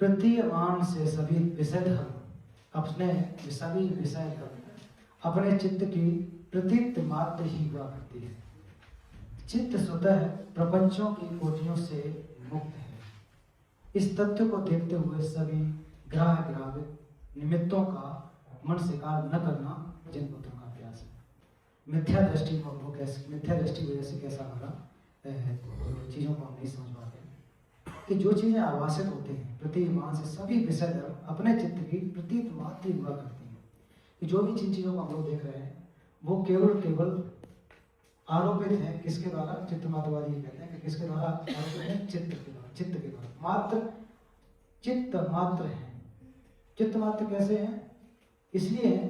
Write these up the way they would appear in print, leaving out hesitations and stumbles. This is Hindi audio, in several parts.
प्रतीयमान से सभी विषय धर्म अपने सभी विषय धर्म अपने चित्त की प्रतीत मात्र ही हुआ करती है। चित्त स्वतः प्रपंचों की कोटियों से मुक्त है। इस तथ्य को देखते हुए सभी ग्राह्य निमित्तों का मन स्वीकार न करना जिन पुत्रों का अभ्यास है। मिथ्या दृष्टि की वजह से कैसा होगा, चीजों को हम नहीं समझ पाते कि जो चीजें आभासित होती हैं प्रतीयमान से सभी विषय धर्म अपने चित्त की प्रतीत मात्र हुआ करती हैं। कि जो भी जिन चीजों को हम लोग देख रहे हैं वो केवल आरोपित है। किसके द्वारा? चित्त मात्रवादी कहते हैं कि किसके द्वारा आरोपित है? चित्त के द्वारा। चित्त के द्वारा मात्र, चित्त मात्र है। चित्त मात्र कैसे है? इसलिए है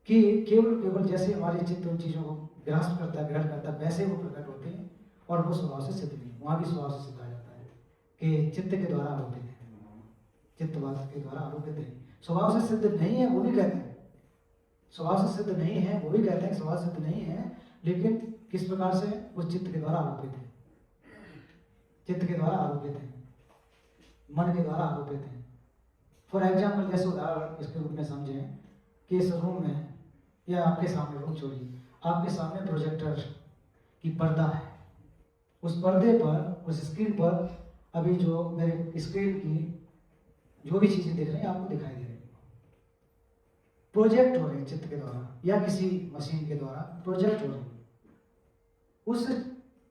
कि केवल जैसे हमारे चित्त उन चीजों को ग्रास करता है, ग्रहण करता है, वैसे वो प्रकट होते हैं और वो स्वभाव से सिद्ध नहीं। वहां भी स्वभाव से सिद्ध आ जाता है कि चित्त के द्वारा आरोपित है, चित्तवाद के द्वारा आरोपित है। स्वभाव से सिद्ध नहीं है वो भी कहते हैं, स्वभाव से सिद्ध नहीं है वो भी कहते हैं, स्वभाव सिद्ध नहीं है लेकिन किस प्रकार से? वो चित्त के द्वारा आरोपित है, चित्त के द्वारा आरोपित है, मन के द्वारा आरोपित है। फॉर एग्जाम्पल जैसे उदाहरण इसके रूप में समझें कि इस रूम में या आपके सामने, रूम छोड़िए, आपके सामने प्रोजेक्टर की पर्दा है। उस पर्दे पर, उस स्क्रीन पर अभी जो मेरे स्क्रीन की जो भी चीजें दिख रही हैं आपको दिखाई दे रही है, प्रोजेक्ट हो रही है चित्त के द्वारा या किसी मशीन के द्वारा प्रोजेक्ट हो रही है। उस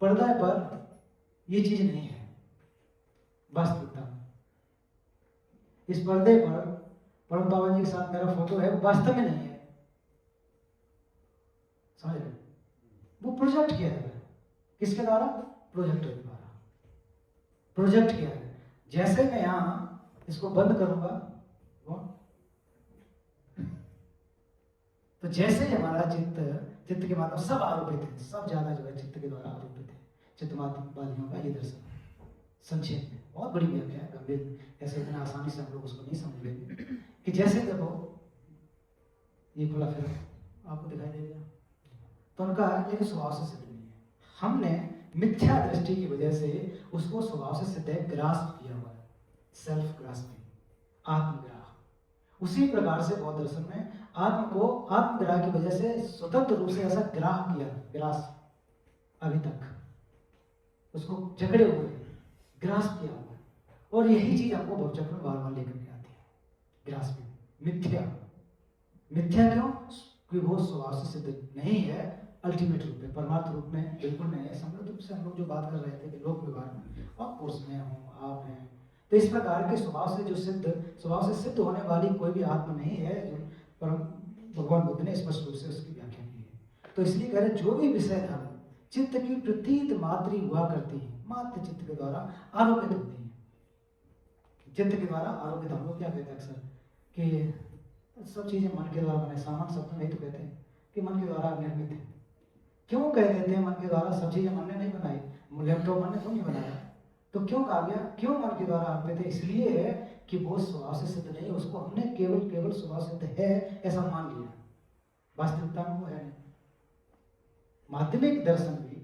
पर्दा पर ये चीज नहीं है वास्तविकता। इस पर्दे पर परम पावन जी के साथ मेरा फोटो है, वो वास्तव में नहीं है, समझ रहे? वो प्रोजेक्ट किया है। किसके द्वारा? प्रोजेक्टर के द्वारा प्रोजेक्ट किया है। जैसे मैं यहां इसको बंद करूंगा तो जैसे ही हमारा चित्त के माध्यम सब आरोपित है, सब ज्यादा जो है चित्त के द्वारा आरोपित है। चित्त माध्यमवादियों का ये दर्शन संक्षेप में, बहुत बड़ी व्याख्या है, गंभीर, ऐसे इतना आसानी से हम लोग उसको नहीं समझ लेंगे। कि जैसे देखो ये खुला फिर आपको दिखाई देगा, तो उनका ये स्वभाव से सिद्ध नहीं है। हमने मिथ्या दृष्टि की वजह से उसको स्वभाव से सिद्ध ग्रास्प किया हुआ है, सेल्फ ग्रास्पिंग, आत्मग्राह। उसी प्रकार से बौद्ध दर्शन में आत्म को आत्मग्राह की वजह से स्वतंत्र रूप से ऐसा ग्राह किया, ग्रास अभी तक उसको जकड़े हुए, ग्रास किया हुआ है। और यही चीज आपको भवचक्र में बार बार लेकर के आती है, ग्रास में। मिथ्या, मिथ्या क्यों? क्योंकि वो स्वभाव से सिद्ध नहीं है, अल्टीमेट रूप में, परमार्थ रूप में बिल्कुल नहीं है। समृद्ध रूप से हम लोग जो बात कर रहे थे कि लोक व्यवहार में और कोर्स में हूँ, आप हैं, तो इस प्रकार के स्वभाव से जो स्वभाव से सिद्ध होने वाली कोई भी आत्मा नहीं है, जो परम भगवान बुद्ध ने स्पष्ट रूप से उसकी व्याख्या की है। तो इसलिए कह रहे जो भी विषय धर्म चित्त की प्रतीत मात्र हुआ करती है, मात्र चित्त के द्वारा आरोपित होती है। चित्त के द्वारा आरोपित, हम लोग क्या कहते हैं अक्सर कि सब चीजें मन के द्वारा बने, सामान्य शब्द में ही तो कहते हैं कि मन के द्वारा निर्मित है। क्यों कह देते हैं मन के द्वारा? सब चीजें मन ने नहीं बनाई, लैपटॉप मन ने तो नहीं बनाया, तो क्यों कहा गया क्यों मन के द्वारा आरोपित है? इसलिए है कि वो स्वभाव से सिद्ध नहीं है, उसको हमने केवल स्वभाव सिद्ध है ऐसा मान लिया, वास्तविकता में वो है नहीं। माध्यमिक दर्शन भी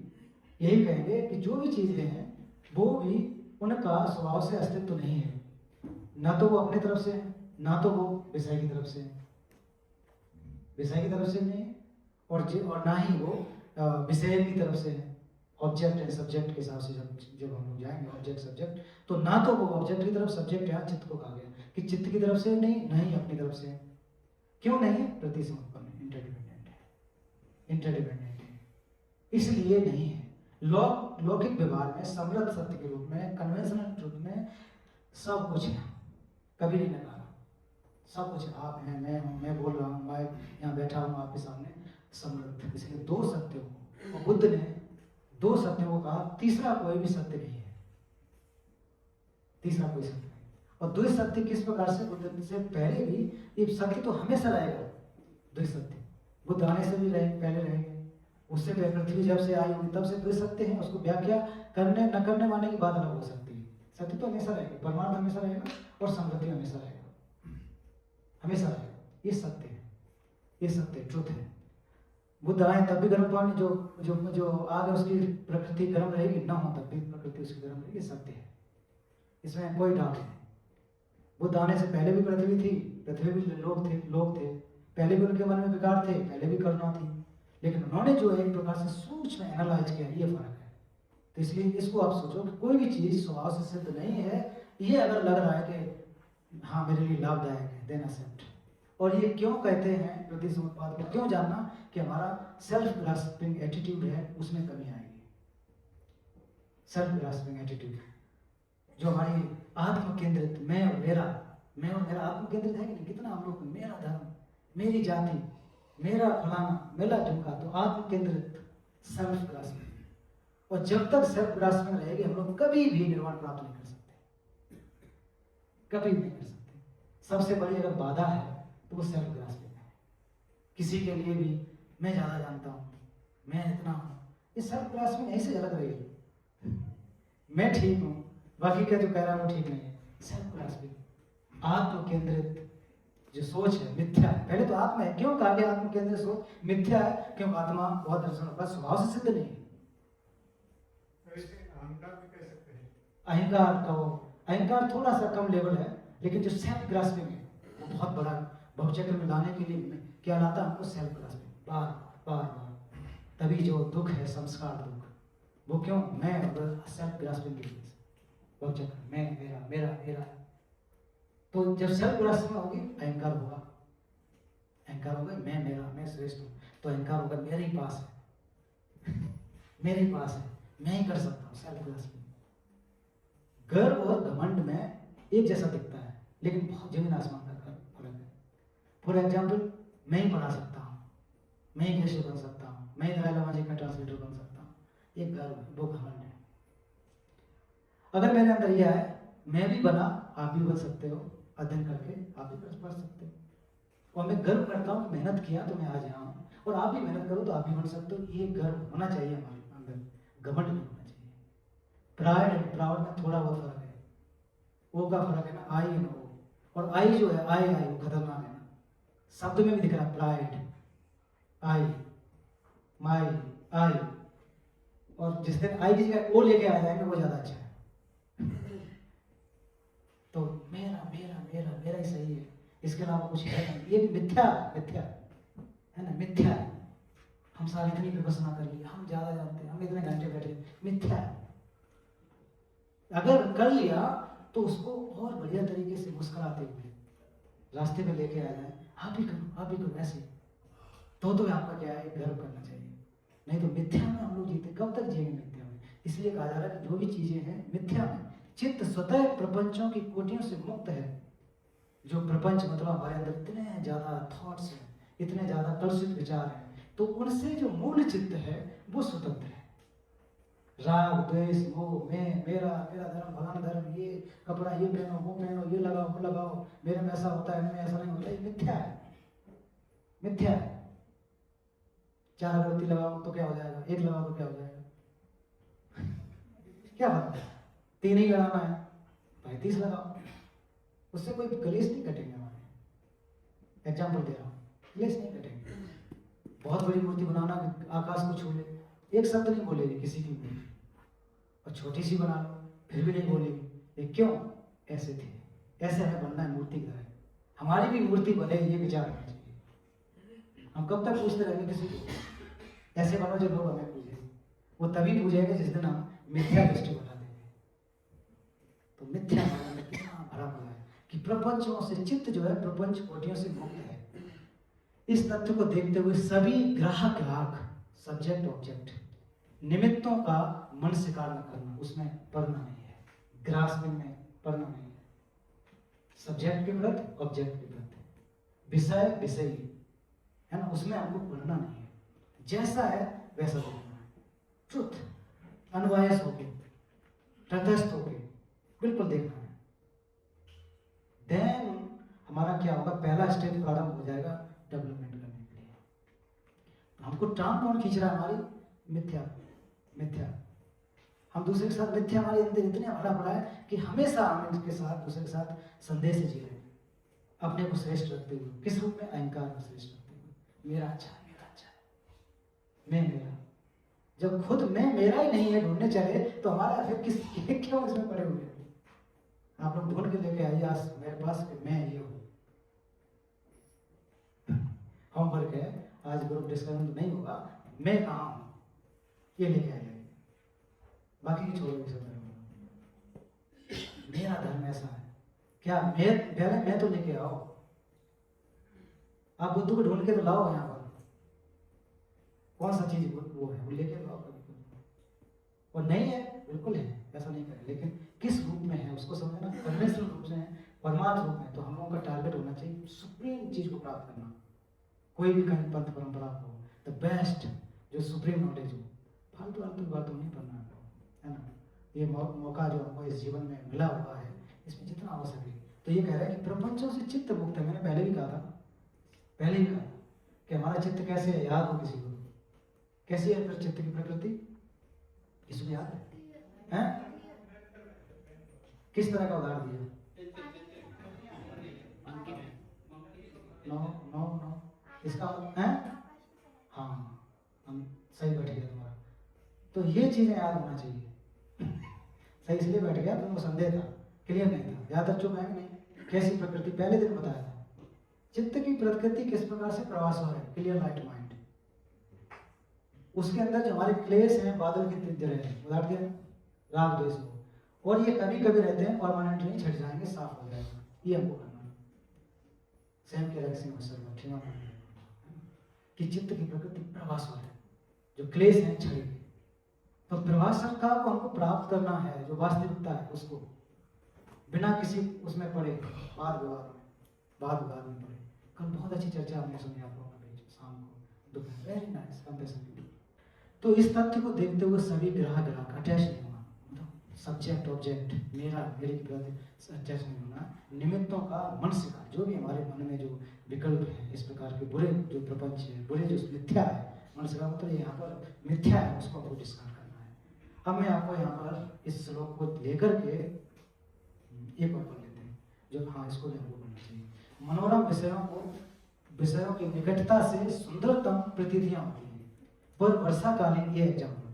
यही कहेंगे कि जो भी चीजें हैं वो भी उनका स्वभाव से अस्तित्व नहीं है, ना तो वो अपनी तरफ से है, ना तो वो विषय की तरफ से है, विषय की तरफ से नहीं है, और ना ही वो विषय की तरफ से है। ऑब्जेक्ट एंड सब्जेक्ट के हिसाब से जब हम लोग जाएंगे ऑब्जेक्ट सब्जेक्ट, तो ना तो वो ऑब्जेक्ट की तरफ, सब्जेक्ट यहाँ चित्त को कहा गया कि चित्त की तरफ से नहीं, नहीं अपनी तरफ से। क्यों नहीं है? प्रतिसंपन्न, इंटरडिपेंडेंट है, इंटरडिपेंडेंट है, इसलिए नहीं है। लौकिक व्यवहार में समृद्ध सत्य के रूप में, कन्वेंशनल ट्रुथ में सब कुछ है, कभी नहीं नकारा, सब कुछ आप हैं, मैं हूँ, मैं बोल रहा हूँ, मैं यहाँ बैठा हूँ आपके सामने, समृद्ध। इसलिए दो सत्यों को, और बुद्ध ने दो सत्यों को कहा, तीसरा कोई भी सत्य नहीं है, तीसरा कोई सत्य नहीं। और द्वैत सत्य किस प्रकार से? बुद्ध से पहले भी ये सत्य तो हमेशा रहेगा, द्वैत सत्य बुद्ध आने से भी पहले रहेंगे, उससे पृथ्वी जब से आई होगी तब से द्वैत सत्य है। उसको व्याख्या करने न करने वाले की बात अलग हो सकती है, सत्य तो हमेशा रहेगा, परमार्थ हमेशा रहेगा और समृद्धि हमेशा रहेगा, हमेशा रहेगा। ये सत्य है, ये सत्य ट्रुथ है। बुद्ध आए तब भी गर्म पानी जो आगे उसकी प्रकृति गर्म रहेगी, ना हो तब भी प्रकृति उसकी गर्म रहेगी, सत्य है, इसमें कोई डाउट नहीं। बुद्ध आने से पहले भी पृथ्वी थी, पृथ्वी भी लोग थे, पहले भी उनके मन में विकार थे, पहले भी करुणा थी, लेकिन उन्होंने जो एक प्रकार से सूक्ष्म एनालाइज किया, ये फर्क है। तो इसलिए इसको आप सोचो कि कोई भी चीज स्वभाव से सिद्ध नहीं है। ये अगर लग रहा है कि हाँ मेरे लिए लाभदायक है, देन एक्सेप्ट। और ये क्यों कहते हैं प्रतिसमुत्पाद को, क्यों जानना कि हमारा सेल्फ ग्रास्पिंग एटीट्यूड है, उसमें कमी आएगी। सेल्फ ग्रास्पिंग एटीट्यूड जो हमारी आत्म केंद्रित मैं और मेरा आत्म केंद्रित है कि नहीं, कितना हम लोग मेरा धर्म, मेरी जाति, मेरा फलाना, मेरा ढुमका, तो आत्म केंद्रित सेल्फ ग्रास्पिंग। और जब तक सेल्फ ग्रास्पिंग रहेगी हम लोग कभी भी निर्वाण प्राप्त नहीं कर सकते, कभी नहीं कर सकते। सबसे बड़ी अगर बाधा है तो वो सेल्फ ग्रास्पिंग है। किसी के लिए भी मैं ज्यादा जानता हूं, मैं इतना हूं, ये सेल्फ ग्रास्पिंग ऐसे झलक रही है। मैं ठीक हूं, बाकी का जो कह रहा है वो ठीक नहीं है। सेल्फ ग्रास्पिंग आत्म केंद्रित जो सोच है मिथ्या है। पहले तो आत्मा है, क्यों कहा गया आत्म केंद्रित सोच मिथ्या है? क्योंकि आत्मा बहुत दर्शन का स्वभाव से सिद्ध नहीं है। अहंकार भी कह सकते हैं, अहंकार कहो, अहंकार थोड़ा सा कम लेवल है, लेकिन जो सेल्फ ग्रास्पिंग है वो बहुत बड़ा भवचक्र में लाने के लिए क्या लाता है हमको? सेल्फ ग्रास्पिंग, बार बार बार। तभी जो दुख है संस्कार दुख, वो क्यों? मैं और सेल्फ ग्रास्पिंग की वजह से भवचक्र, मैं मेरा मेरा मेरा। तो जब सेल्फ ग्रास्पिंग होगी अहंकार होगा, अहंकार होगा मैं मेरा, मैं श्रेष्ठ हूँ, तो अहंकार होगा मेरे ही पास है मेरे ही पास है, मैं ही कर सकता हूँ। Self grasping. गर्व और घमंड में एक जैसा दिखता है, लेकिन बहुत जमीन आसमान का फर्क है। फॉर एग्जाम्पल, मैं ही पढ़ा सकता हूँ, मैं ही कैसे बन सकता हूँ, मैं ही दलाई लामा जी का ट्रांसलेटर बन सकता हूँ, ये गर्व है, वो घमंड है। अगर मेरे अंदर यह है मैं भी बना, आप भी बन सकते हो, अध्ययन करके आप भी पढ़ सकते हो, और मैं गर्व करता हूँ मेहनत किया तो मैं आज यहाँ हूँ, और आप भी मेहनत करो तो आप भी बन सकते हो। ये गर्व होना चाहिए हमारे अंदर, घमंड नहीं होना चाहिए। प्राइड एंड प्राउड में थोड़ा बहुत फर्क है। ओ का फर्क है ना, आई एंड ओ, और आई जो है आई वो खतरनाक है ना, शब्द में भी दिख रहा है प्राइड, आई, माई, आई, और जिस दिन आई की जगह ओ लेके आ जाएंगे वो ज्यादा अच्छा है। तो मेरा मेरा मेरा मेरा ही सही है, इसके अलावा कुछ है नहीं। ये भी मिथ्या मिथ्या है ना, मिथ्या है। हम सारे इतनी विपස්සना कर लिया, हम ज्यादा जानते हैं, हम इतने घंटे बैठे, मिथ्या है। अगर कर लिया तो उसको और बढ़िया तरीके से मुस्कुराते हुए रास्ते में लेके आ जाए, आप भी करो, आप भी करो, ऐसे तो आपका क्या है, गर्व करना चाहिए। नहीं तो मिथ्या में हम लोग जीते, कब तक जिएंगे मिथ्या में? इसलिए कहा जा रहा है कि जो भी चीजें हैं मिथ्या में, चित्त स्वतः प्रपंचों की कोटियों से मुक्त है। जो प्रपंच मतलब हमारे अंदर इतने ज्यादा थॉट्स हैं, इतने ज्यादा कलुषित विचार हैं, तो उनसे जो मूल चित्त है वो स्वतंत्र है। राग द्वेष मोह, मैं मेरा मेरा धर्म फलाना धर्म, ये कपड़ा ये पहनो वो पहनो, ये लगाओ वो लगाओ, मेरे में ऐसा होता है, मेरे में ऐसा नहीं होता, ये मिथ्या है, मिथ्या है। 4 अगरबत्ती लगाओ तो क्या हो जाएगा, 1 लगाओ तो क्या हो जाएगा, क्या बात है? 3 ही लगाना है, 35 लगाओ, उससे कोई कलेश नहीं कटेंगे हमारे। एग्जाम्पल दे रहा हूँ, कलेश नहीं कटेंगे। बहुत बड़ी मूर्ति बनाना, आकाश को छू ले, एक शब्द नहीं बोलेगी किसी की मूर्ति, और छोटी सी बना लो फिर भी नहीं बोलेगी। ये क्यों? ऐसे थे, ऐसे हमें बनना है मूर्ति की तरह। हमारी भी मूर्ति बने, ये विचार होना चाहिए। हम कब तक पूछते रहेंगे किसी को? ऐसे बनो जो लोग हमें पूजे। वो तभी पूजेंगे जिस दिन हम मिथ्या दृष्टि बना देंगे। तो मिथ्या में कितना भरा पड़ा है कि प्रपंचों से चित्त जो है प्रपंच कोटियों से मुक्त है। इस तथ्य को देखते हुए सभी ग्राहक ग्राहक, सब्जेक्ट ऑब्जेक्ट, निमित्तों का मन स्वीकार न करना, उसमें पढ़ना नहीं है, ग्रास्पिंग में पढ़ना नहीं है। सब्जेक्ट के प्रति ऑब्जेक्ट के प्रति, विषय विषयी है ना, उसमें हमको पढ़ना नहीं है। जैसा है वैसा देखना है, ट्रुथ, अनवायस होके, तटस्थ होके बिल्कुल देखना है। देन हमारा क्या होगा, पहला स्टेप प्रारंभ हो जाएगा डेवलपमेंट करने के लिए। हमको टांग कौन खींच रहा है? हमारी मिथ्या, मिथ्या। हम दूसरे के साथ, मिथ्या हमारे अंदर इतने भरा पड़ा है कि हमेशा हम इसके साथ, दूसरे के साथ संदेह से जी रहे हैं, अपने को श्रेष्ठ रखते हुए। किस रूप में? अहंकार को श्रेष्ठ रखते हुए, मेरा अच्छा है, मेरा अच्छा है, मैं मेरा। जब खुद मैं मेरा ही नहीं है ढूंढने चले तो हमारा फिर किस क्यों इसमें पड़े हुए हैं? आप लोग ढूंढ के लेके आइए आज मेरे पास कि मैं ये हूँ। होमवर्क है, आज ग्रुप डिस्कशन तो नहीं होगा, मैं कहाँ हूँ ये लेके आइए, बाकी की छोड़ोगे सब। मेरा धर्म ऐसा है, क्या मैं पहले मैं तो लेके आओ, आप बुद्धू को ढूंढ के तो लाओ यहाँ पर, कौन सा चीज वो है वो लेके लाओ कभी, और नहीं है बिल्कुल है, ऐसा नहीं करें, लेकिन किस रूप में है उसको समझना। परमेश्वर रूप से है, परमात्म रूप में, तो हम लोगों का टारगेट होना चाहिए सुप्रीम चीज को प्राप्त करना। कोई भी कहीं पंथ परंपरा हो, द बेस्ट जो सुप्रीम नॉलेज हो, फालतू फालतू बातों नहीं पढ़ना है ना। ये मौका जो हमको इस जीवन में मिला हुआ है, इसमें जितना हो सके। तो ये कह रहा है कि प्रपंचों से चित्त मुक्त है। मैंने पहले भी कहा था, पहले ही कहा कि हमारा चित्त कैसे है, याद हो किसी को? कैसी है फिर चित्त की प्रकृति? किसी को याद है? किस तरह का उदाहरण दिया? नो नो नो, इसका है हाँ, हम सही बैठ गया तुम्हारा। तो ये चीजें याद होना चाहिए। सही इसलिए बैठ गया, तुमको संदेह था, क्लियर नहीं था, ज्यादा चुप है कि नहीं? कैसी प्रकृति पहले दिन बताया था, चित्त की प्रकृति किस प्रकार से प्रवास हो रहा है, क्लियर लाइट माइंड। उसके अंदर जो हमारे क्लेश हैं, बादल की तरह हैं, उदाहरण दिया राग द्वेष को, और ये कभी कभी रहते हैं, परमानेंट नहीं, छट जाएंगे, साफ हो जाएगा। ये हमको करना है। स्वयं के रक्षण कि चित्त की प्रकृति प्रवास हो रहा है, जो क्लेश है छड़ेंगे। तो प्रवासरता को हमको प्राप्त करना है, जो वास्तविकता है उसको, बिना किसी उसमें पड़े वाद विवाद में पड़े। कल बहुत अच्छी चर्चा हमने सुनी आप लोगों के बीच शाम को, वेरी नाइस कंपेशन। तो इस तथ्य को देखते हुए सभी ग्राहक अटैच नहीं होना, मतलब सब्जेक्ट ऑब्जेक्ट मेरे की प्रति अटैच नहीं होना। निमित्तों का, मनुष्य का, जो भी हमारे मन में जो विकल्प है, इस प्रकार के बुरे जो प्रपंच है, बुरे जो मिथ्या है, मनुष्य का मतलब यहाँ पर मिथ्या है, उसको हमको डिस्कार्ड करना है। अब मैं आपको यहाँ पर इस श्लोक को लेकर के एक और पढ़ लेते हैं, जो हाँ इसको हमको पढ़ना चाहिए। मनोरम विषयों की निकटता से सुंदरतम प्रतीतियां होती हैं, पर वर्षाकालीन, ये एग्जाम्पल,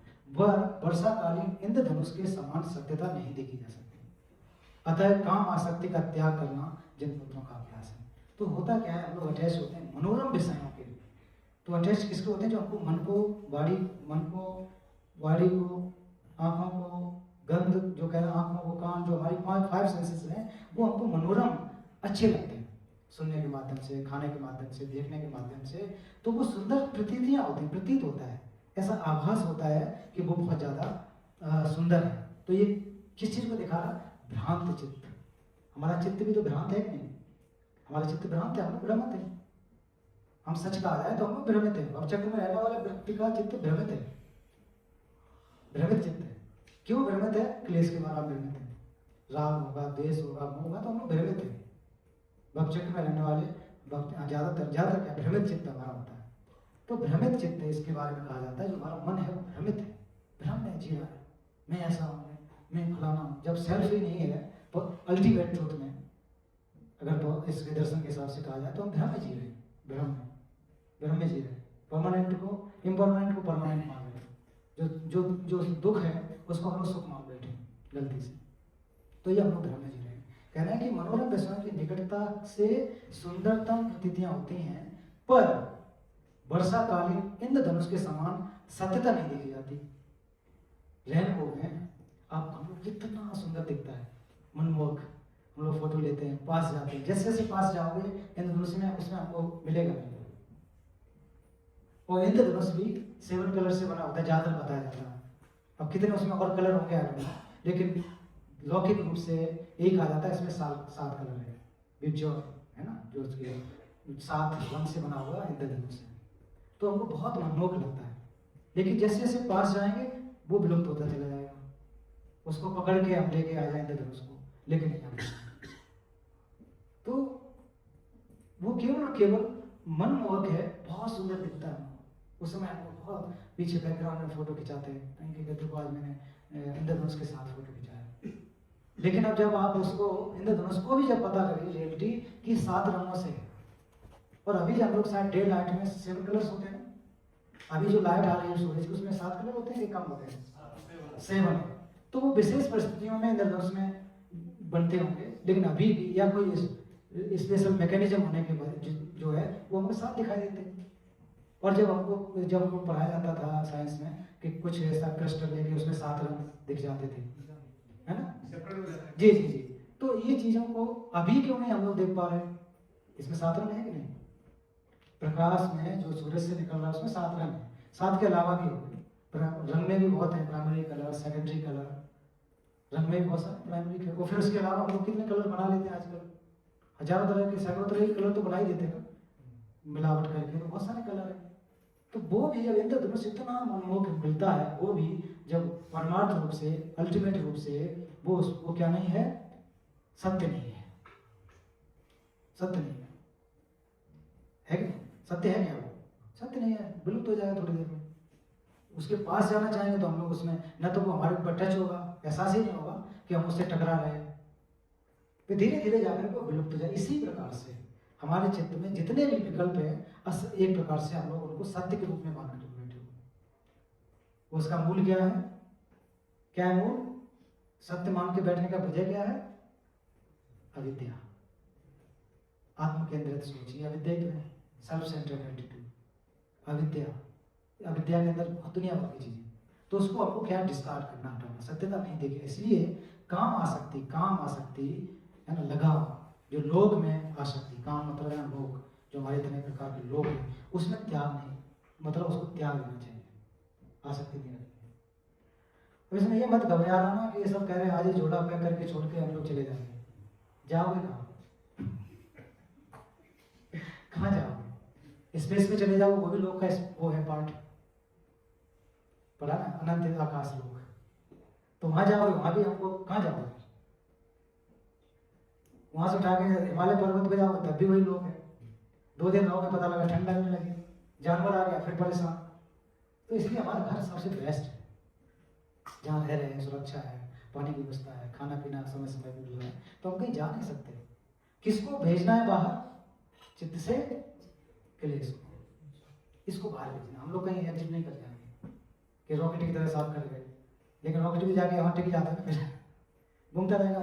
वर्षाकालीन इंद्रधनुष के समान सत्यता नहीं देखी जा सकती। अतः काम आसक्ति का त्याग करना जिन पुत्रों का अभ्यास है। तो होता क्या है, हम लोग अटैच होते हैं मनोरम विषयों के। तो अटैच किसके होते हैं? जो हमको मन को, बॉडी को, आंखों को, गंध जो कह रहे हैं, आंखों को, कान, जो हमारी 5 सेंसेस हैं, वो हमको मनोरम अच्छे लगते हैं, सुनने के माध्यम से, खाने के माध्यम से, देखने के माध्यम से। तो वो सुंदर प्रतीतियां होती हैं, प्रतीत होता है, ऐसा आभास होता है कि वो बहुत ज्यादा सुंदर है। तो ये किस चीज को दिखा रहा? भ्रांत चित्त। हमारा चित्त भी तो भ्रांत है कि नहीं? हमारा चित्त भ्रांत है, हम लोग भ्रमित है। हम सच कहा जाए तो हम लोग भ्रमित है, और चक्र में रहने वाले व्यक्ति का चित्त भ्रमित है, भ्रमित चित्त है। क्यों भ्रमित है? क्लेश के द्वारा भ्रमित है। राग होगा, द्वेष होगा, मोह होगा, तो हम लोग भ्रमित है। भक्त चक्र में रहने वाले भक्त ज्यादातर क्या भ्रमित चित्त हमारा होता है। तो भ्रमित चित्त है, इसके बारे में कहा जाता है, जो हमारा मन है वो भ्रमित है, भ्रम में जी रहा है, मैं ऐसा हूँ, मैं फलाना हूँ। जब सेल्फ ही नहीं है तो अल्टीमेट ट्रूथ में, अगर तो इसके दर्शन के हिसाब से कहा जाए तो हम भ्रम में जी रहे हैं, भ्रम में जी रहे हैं। परमानेंट को इम्परमानेंट को परमानेंट मान रहे हैं, जो दुख है उसको हम लोग सुख मान बैठे गलती से। तो ये हम लोग भ्रम में जी रहे हैं। कहना है कि मनोरम विषयों की निकटता से सुंदरतम प्रतीतियां होती हैं, पर वर्षाकालीन इंद्रधनुष के समान सत्यता नहीं देखी जाती। रेनबो है, आप हम लोग कितना सुंदर दिखता है, मनमोहक। हम लोग फोटो लेते हैं, पास जाते हैं, जैसे जैसे पास जाओगे इंद्रधनुष में, उसमें हमको मिलेगा नहीं। और इंद्रधनुष भी 7 कलर से बना होता है, ज्यादातर बताया जाता है। अब कितने उसमें और कलर होंगे आगे, लेकिन लौकिक रूप से एक आ जाता है, इसमें 7 कलर है, विजय है ना, जो उसके 7 रंग से बना हुआ इंद्रधनुष है। तो हमको बहुत मनमोहक लगता है, लेकिन जैसे जैसे पास जाएंगे वो विलुप्त होता चला जाएगा। उसको पकड़ के हम लेके आ जाएंगे इंद्रधनुष को, लेकिन नहीं। तो वो केवल मनमोहक है, बहुत सुंदर दिखता है। उस समय हमको बहुत पीछे बैकग्राउंड में फोटो खिंचाते हैं, कहीं आज मैंने इंद्रधनुष के साथ फोटो खिंचाया। लेकिन अब जब आप उसको इंद्रधनुष को भी जब पता करिए रियलिटी कि 7 रंगों से है, और अभी जब लोग शायद डे लाइट में 7 कलर्स होते हैं, अभी जो लाइट आ रही है सूरज की उसमें 7 कलर होते हैं कि कम होते हैं? 7। तो वो विशेष परिस्थितियों में इंद्रधनुष में बनते होंगे, लेकिन अभी भी या कोई स्पेशल मैकेनिज्म होने के बाद जो है वो हमको साफ दिखाई देते हैं। और जब हमको पढ़ाया जाता था साइंस में कि कुछ ऐसा क्रिस्टल लेके उसमें 7 रंग दिख जाते थे, है ना? जी जी जी। तो ये चीजों को अभी क्यों नहीं हम लोग देख पा रहे हैं? इसमें 7 रंग है कि नहीं? प्रकाश में जो सूरज से निकल रहा है उसमें 7 रंग है, 7 के अलावा भी होंगे। रंग में भी बहुत है, प्राइमरी कलर, सेकेंडरी कलर, रंग में भी बहुत सारे प्राइमरी कलर। और फिर उसके अलावा हम लोग कितने कलर बना लेते हैं आजकल, हजारों तरह के, सैकड़ों तरह के कलर तो बना ही देते हैं मिलावट करके, तो बहुत सारे कलर है। तो वो भी जब इंद्र धनुष इतना मनमोहक मिलता है, वो भी जब परमार्थ रूप से, अल्टीमेट रूप से वो क्या नहीं है, सत्य नहीं है, सत्य नहीं है कि सत्य है क्या? वो सत्य नहीं है, विलुप्त हो जाएगा थोड़ी देर में। उसके पास जाना चाहेंगे तो हम लोग उसमें न तो वो हमारे ऊपर टच होगा, एहसास ही नहीं होगा कि हम उससे टकरा रहे हैं, फिर धीरे धीरे जाकर वो विलुप्त हो जाए। इसी प्रकार से हमारे चित्त में जितने भी विकल्प हैं, एक प्रकार से हम लोग उनको सत्य के रूप में मानने के बैठे हो। उसका मूल क्या है? क्या है मूल? सत्य मान के बैठने का वजह क्या है? अविद्या, आत्म केंद्रित सोच, ये अविद्या तो है, सेल्फ सेंटर्ड एटीट्यूड, अविद्या। अविद्या के अंदर बहुत दुनिया भर की चीजें, तो उसको आपको क्या डिस्कार्ड करना, हटाना, सत्यता नहीं देखे। इसलिए काम आसक्ति है ना, लगाव, जो लोग में आसक्ति, काम मतलब है लोग, जो हमारे इतने प्रकार के लोग हैं, उसमें त्याग नहीं, मतलब उसको त्याग देना चाहिए, आसक्ति नहीं रखनी है। तो इसमें ये मत घबराना ना कि ये सब कह रहे हैं आज ही जोड़ा पैक करके छोड़ के हम लोग चले जाएंगे। जाओगे कहाँ जाओगे? स्पेस में चले जाओ, वो भी लोग का वो है पार्ट, पढ़ा ना, अनंत आकाश लोग, तो वहां जाओगे, वहां भी हमको कहाँ जाओगे? वहां से उठा के हिमालय पर्वत पे जाओगे तब भी वही लोग हैं। 2 दिन रहोगे, पता लगा ठंड लगने लगी, जानवर आ गया, फिर परेशान। तो इसलिए हमारा घर सबसे बेस्ट है, जहाँ रह रहे हैं, सुरक्षा है, पानी की व्यवस्था है, खाना पीना समय समय पर मिल रहा है, तो हम कहीं जा नहीं सकते। किसको भेजना है बाहर? चित्त से क्लेश को, इसको बाहर भेजना। हम लोग कहीं एग्जिट नहीं कर जाएंगे कि रॉकेट की तरह साफ कर गए, लेकिन रॉकेट भी जाके वहाँ टिक जाता है, फिर घूमता रहेगा,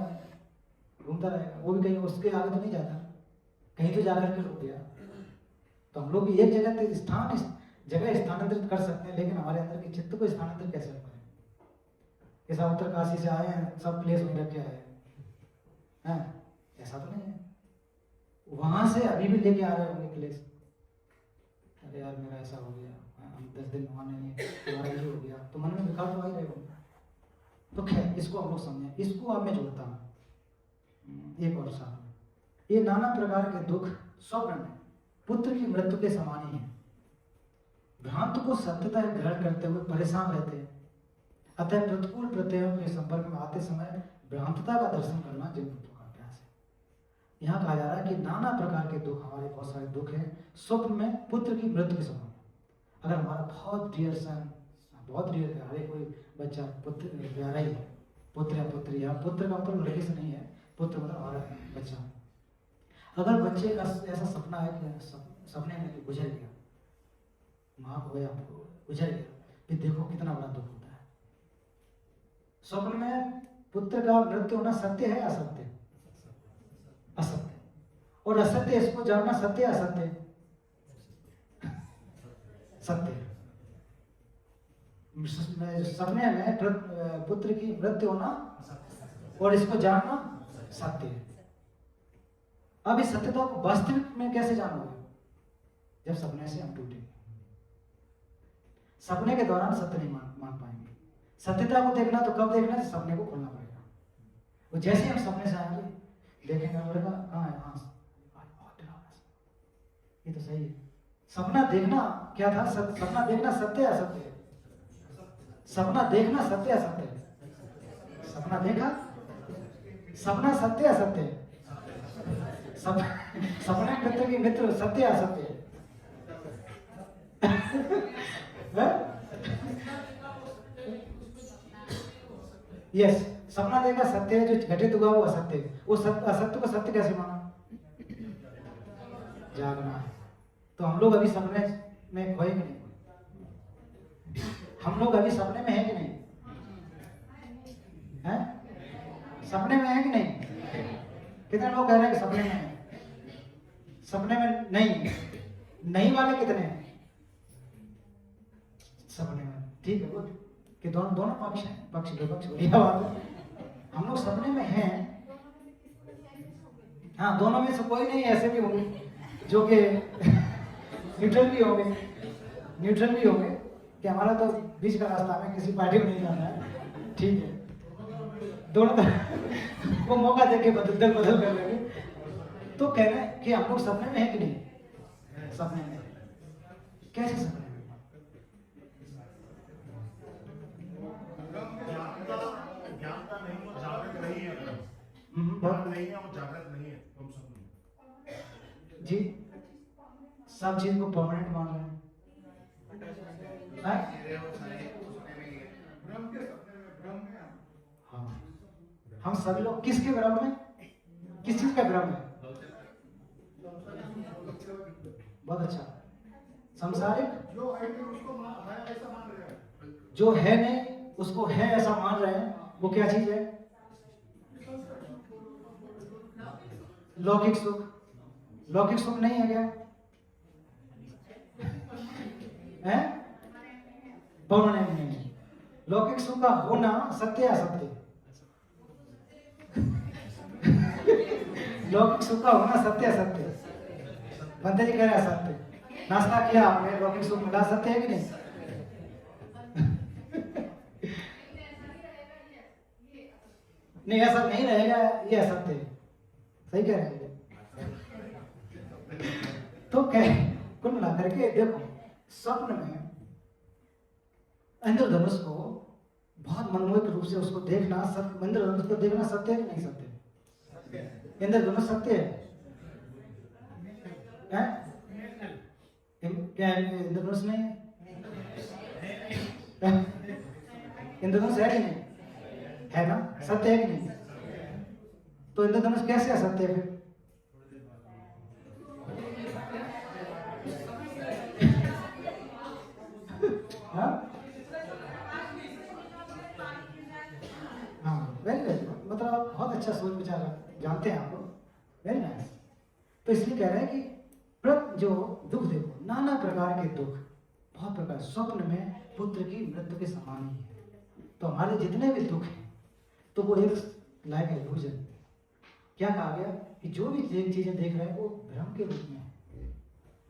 वो भी कहीं उसके आगे तो नहीं जाता, कहीं तो जाकर के रुक गया। तो हम लोग भी एक जगह जगह स्थानांतरित कर सकते हैं, लेकिन हमारे अंदर के चित्त को स्थानांतरित कैसे करें? ऐसा उत्तरकाशी से आए हैं, सब प्लेस में रखे आए हैं, ऐसा तो नहीं है। वहां से अभी भी लेके आ रहे होंगे प्लेस, अरे यार मेरा ऐसा हो गया, हम 10 दिन वहां नहीं है, तुम्हारा ये हो गया, तो मन में विकार तो आ ही रहे होंगे। तो खैर, इसको हम लोग समझें, इसको अब मैं जोड़ता हूँ एक और साथ। ये नाना प्रकार के दुख स्वप्न में पुत्र की मृत्यु के समान ही है। भ्रांत को सत्यता ग्रहण करते हुए परेशान रहते हैं, अतः प्रतिकूल प्रत्ययों के संपर्क में आते समय भ्रांतता का दर्शन करना जिन पुत्रों का अभ्यास है। यहाँ कहा जा रहा है कि नाना प्रकार के दुख, हमारे बहुत सारे दुख हैं स्वप्न में पुत्र की मृत्यु के समान। अगर हमारा बहुत डियर सन, बहुत डियर, हर कोई बच्चा पुत्र प्यारा ही है, पुत्र या पुत्री, या पुत्र का मतलब लड़के से नहीं है, पुत्र मतलब हमारा बच्चा। अगर बच्चे का ऐसा सपना है कि सपने में गुजर गया, माँ को या गुजर गया, फिर देखो कितना बड़ा दुख होता है। स्वप्न में पुत्र का मृत्यु होना सत्य है असत्य? असत्य। और असत्य, इसको जानना सत्य है असत्य? सत्य। सपने में पुत्र की मृत्यु होना और इसको जानना सत्य है। अब इस सत्यता को वास्तविक में कैसे जानोगे? जब सपने से हम टूटेंगे। सपने के दौरान सत्य नहीं मान पाएंगे। सत्यता को देखना तो कब देखना है? सपने को खोलना पड़ेगा। वो जैसे हम सपने से आएंगे, देखेंगे लड़का कहाँ है, हाँ बहुत डरावना, ये तो सही है। सपना देखना क्या था? सपना देखना सत्य है असत्य है? सपना देखना सत्य है असत्य है? सपना देखा, सपना सत्य है असत्य है? सपने मित्र की मित्र सत्य है असत्य है? यस, सपना देखा सत्य है, जो घटित हुआ वो असत्य है। वो असत्य को सत्य कैसे माना? जागना है। तो हम लोग अभी सपने में खोए कि नहीं? हम लोग अभी सपने में है कि नहीं? हैं? सपने में है कि नहीं? कितने लोग कह रहे हैं कि सपने में है? सपने में नहीं वाले कितने हैं? सपने में ठीक है, गुड, कि दोनों दोनों पक्ष हैं, पक्ष विपक्ष बढ़िया बात है। हम लोग सपने में हैं, हाँ, दोनों में से कोई नहीं, ऐसे भी होंगे जो कि न्यूट्रल भी होंगे, कि हमारा तो बीच का रास्ता में किसी पार्टी में नहीं जाना है, ठीक है, दोनों वो मौका देके बदल कर लेंगे। तो कहना है कि हम लोग सपने में है कि नहीं? सपने में। कैसे सपने में? ज्ञानता नहीं, जागृत नहीं है, नहीं है और जागृत नहीं है, तुम सब जी, सब चीज को परमानेंट मान रहे हैं। हाँ, हम सभी लोग किसके भ्रम में, किस चीज का भ्रम है? बहुत अच्छा, संसारिक जो है नहीं उसको है ऐसा मान रहे हैं, वो क्या चीज है? लौकिक सुख। लौकिक सुख नहीं है क्या? है? परमानेंट नहीं है। लौकिक सुख का होना सत्य है असत्य? लौकिक सुख का होना सत्य असत्य? बंदे जी कह रहे हैं असत्य। नाश्ता किया आपने, लौकिक सुख मिला, सत्य है कि नहीं? नहीं, ऐसा नहीं रहेगा, ये असत्य है। सही कह रहे हैं। तो कह कुल मिलाकर के देखो, स्वप्न में इंद्रधनुष को बहुत मनमोहक रूप से उसको देखना, इंद्रधनुष को देखना सत्य है कि नहीं सत्य? इंद्रधनुष सत्य है? क्या इंद्रधनुष नहीं? इंद्रधनुष है कि नहीं? है ना? सत्य है कि नहीं? तो इंद्रधनुष कैसे असत्य है फिर? हाँ, वेरी वेरी, मतलब बहुत अच्छा सोच विचार जानते हैं आप लोग, वेरी नाइस। तो इसलिए कह रहे हैं कि जो दुख देखो, नाना प्रकार के दुख, बहुत प्रकार, स्वप्न में पुत्र की मृत्यु के समान ही है। तो हमारे जितने भी दुख हैं तो वो एक लाइक इल्यूजन, क्या कहा गया कि जो भी चीजें देख रहे हैं वो भ्रम के रूप में है,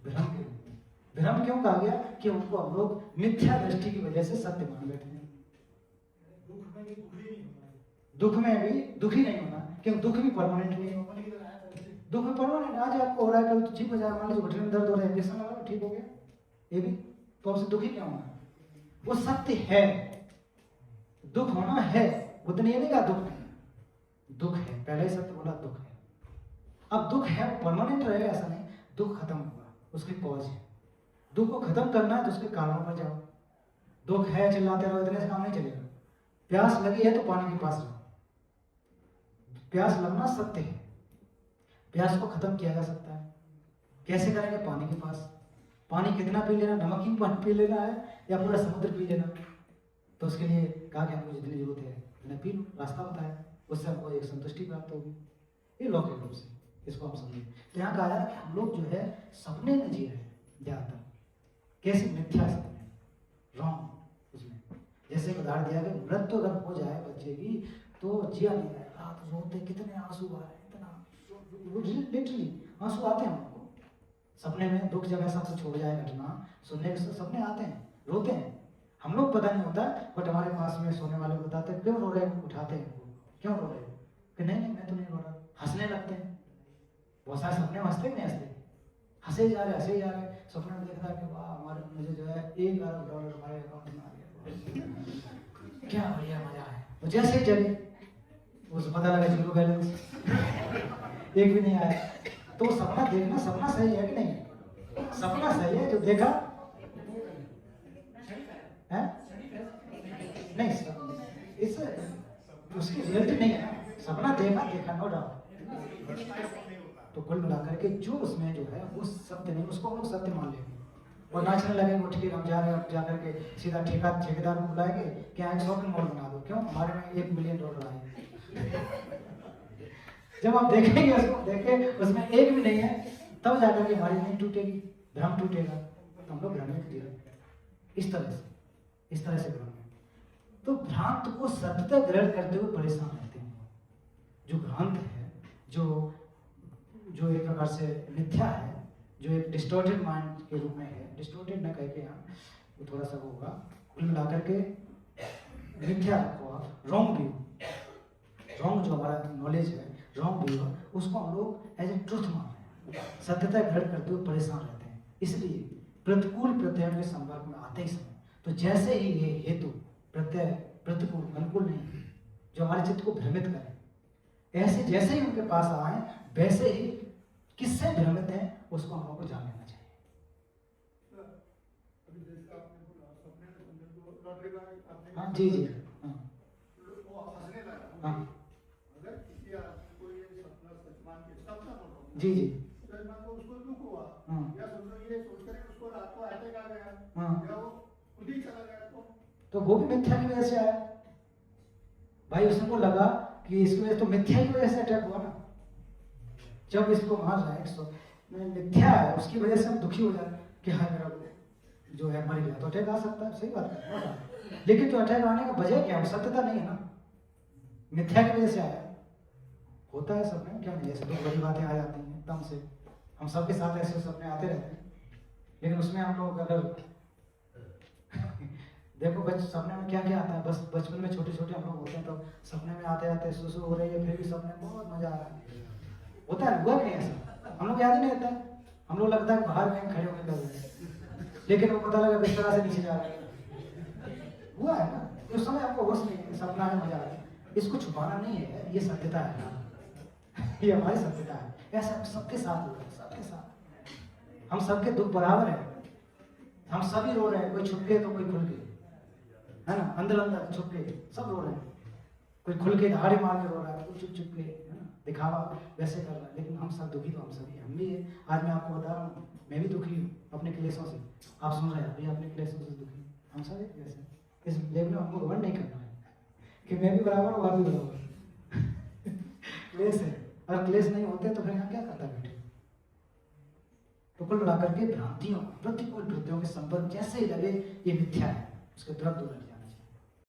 भ्रम के रूप में। भ्रम क्यों कहा गया? कि उनको हम लोग मिथ्या दृष्टि की वजह से सत्य मान बैठे हैं। दुख में भी दुखी नहीं होना, क्योंकि दुख भी परमानेंट नहीं है। दुख में परमानेंट, आज आपको हो रहा है, कल तो ठीक हो जाएगा, मान लीजिए घुटने में दर्द हो रहा है, इंजेक्शन लगा ठीक हो गया, ये भी तो आपसे दुखी क्या होना? वो सत्य है, दुख होना है, उतने ये नहीं कहा दुख नहीं, दुख है, पहले ही सत्य बोला दुख है। अब दुख है वो परमानेंट रहेगा ऐसा नहीं, दुख खत्म होगा, उसकी पॉज है। दुख को खत्म करना है तो उसके कारणों पर जाओ। दुख है चिल्लाते रहो, इतने से काम नहीं चलेगा। प्यास लगी है तो पानी के पास रहो, प्यास लगना सत्य है, प्यास को खत्म किया जा सकता है। कैसे करेंगे? पानी के पास। पानी कितना पी लेना? नमकीन पानी पी लेना है या पूरा समुद्र पी लेना? तो उसके लिए कहा कि हमको जितनी जरूरत है इतना पी लो, रास्ता बताया, उससे हमको एक संतुष्टि प्राप्त होगी। ये लौकिक रूप से इसको हम समझें। तो यहाँ कहा जा रहा है कि हम लोग जो है सपने में जी रहे हैं ज्यादातर। कैसे? मिथ्या सपने, रॉन्ग उसमें। जैसे उदाहरण दिया गया, मृत्यु अगर हो जाए बच्चे की तो जिया नहीं है, रात रोते, कितने आंसू आ रहे हैं, इतना लिटरली आंसू आते हैं हमको सपने में। दुख जब ऐसा कुछ हो जाए घटना, सुनने के सपने आते हैं, रोते हैं। हम लोग पता नहीं होता, बट हमारे पास में सोने वाले बताते हैं क्यों रो रहे हैं, उठाते हैं, क्यों रो रहे हैं? कि नहीं मैं तो नहीं रो रहा, हंसने लगते हैं। बहुत सारे सपने में हंसते नहीं हंसते, हंसे जा रहे। सपने में देखता है कि वाह हमारे, मुझे जो है $1 अरब हमारे अकाउंट में आ गया, क्या बढ़िया मजा है। तो जैसे ही चले उसे पता लगा 0 बैलेंस, एक भी नहीं आया। तो सपना देखना, सपना सही है कि नहीं? सपना सही है जो देखा है? नहीं, इस उसकी रियलिटी नहीं है। सपना देखा नो डाउट। तो कुल मिलाकर के जो उसमें जो है वो सत्य नहीं, उसको हम लोग सत्य मान लेंगे और नाचने लगेंगे। ठीक है, हम जा रहे हैं, जाकर के सीधा ठेकेदार को बुलाएंगे, क्या एक शॉपिंग मॉल बना दो, क्यों? हमारे में $1 मिलियन आए। जब आप देखेंगे उसको, देखें उसमें एक भी नहीं है, तब जाकर के हमारी नींद टूटेगी, भ्रम टूटेगा, तो हम लोग भ्रमित दिया इस तरह से भ्रम है। तो भ्रांत को सत्यता ग्रहण करते हुए परेशान रहते हैं। जो भ्रांत है, जो एक प्रकार से मिथ्या है, जो एक डिस्टॉर्टेड माइंड के रूप में है, डिस्टॉर्टेड ना कह के यहाँ वो थोड़ा सा वो होगा, कुल मिलाकर के मिथ्या को आप रॉन्ग व्यू, रॉन्ग जो हमारा नॉलेज है, रॉन्ग व्यू, उसको हम लोग एज ए ट्रुथ मान रहे हैं, सत्यता ग्रहण करते हुए परेशान रहते हैं। इसलिए प्रतिकूल प्रत्ययों के संपर्क में आते ही समय, तो जैसे ही ये हेतु प्रत्यय प्रतिकूल अनुकूल नहीं, जो हमारे चित्त को भ्रमित करें, ऐसे जैसे ही उनके पास आए, वैसे ही किससे भ्रमित है उसको हम लोग को जान लेना चाहिए। हाँ जी जी, हाँ हाँ जी जी, उसको दुख हुआ, हाँ या समझो ये सोचकर उसको रात को अटैक आ गया, हाँ, या वो खुद ही चला गया, तो वो भी मिथ्या की वजह से आया भाई। उसको लगा कि इसकी वजह तो मिथ्या की वजह से अटैक हुआ ना। जब इसको मार रहा है सो मिथ्या है, उसकी वजह से हम दुखी हो जाए कि हाँ मेरा जो है मर गया, तो अटैक आ सकता है, सही बात है। लेकिन तो अटैक आने का वजह क्या है, सत्यता नहीं है ना, मिथ्या की वजह से आया। होता है सब में, क्या नहीं, ऐसे तो बड़ी बातें आ जाती हैं एकदम से, हम सबके साथ ऐसे सपने आते रहते हैं, लेकिन उसमें हम लोग अगर देखो सपने में क्या क्या आता है, बस बचपन में छोटे छोटे हम लोग होते हैं तो सपने में आते आते सुसु हो रही है, फिर भी सपने में बहुत मजा आ रहा है, होता है, हुआ नहीं ऐसा, हम लोग याद ही नहीं रहता है, हम लोग लगता है बाहर में खड़े होने लग रहे, लेकिन वो पता लगा बिस्तर से नीचे जा रहा है, हुआ है ना। उस समय आपको होश नहीं है, सपना है, मजा आ रहा है, इसको छुपाना नहीं है, ये सत्यता है ना, ये हमारी सत्यता है। ऐसा सबके साथ हो रहा है, सबके साथ, हम सबके दुख बराबर है, हम सभी रो रहे हैं, कोई छुप के तो कोई खुल के, है ना, अंदर अंदर छुप के सब रो रहे हैं, कोई खुल के दहाड़े मार के रो रहा है, कोई चुप चुप के, है ना, दिखावा वैसे कर रहा है, लेकिन हम सब दुखी, तो हम सभी, हम भी है। आज मैं आपको बता रहा हूँ, मैं भी दुखी हूँ अपने क्लेशों से, आप सुन रहे हैं अभी अपने क्लेशों से दुखी, हम सब एक जैसे, इस लेवल में हमको घमंड नहीं करना है कि मैं भी बराबर हूँ, आप भी बराबर क्लेश है, अगर क्लेश नहीं होते तो फिर यहाँ क्या करता बैठे। तो कुल मिलाकर के भ्रांतियों, प्रतिकूल वृत्तियों के संपर्क जैसे ही लगे ये मिथ्या है, उसके तुरंत दूर हट जाए।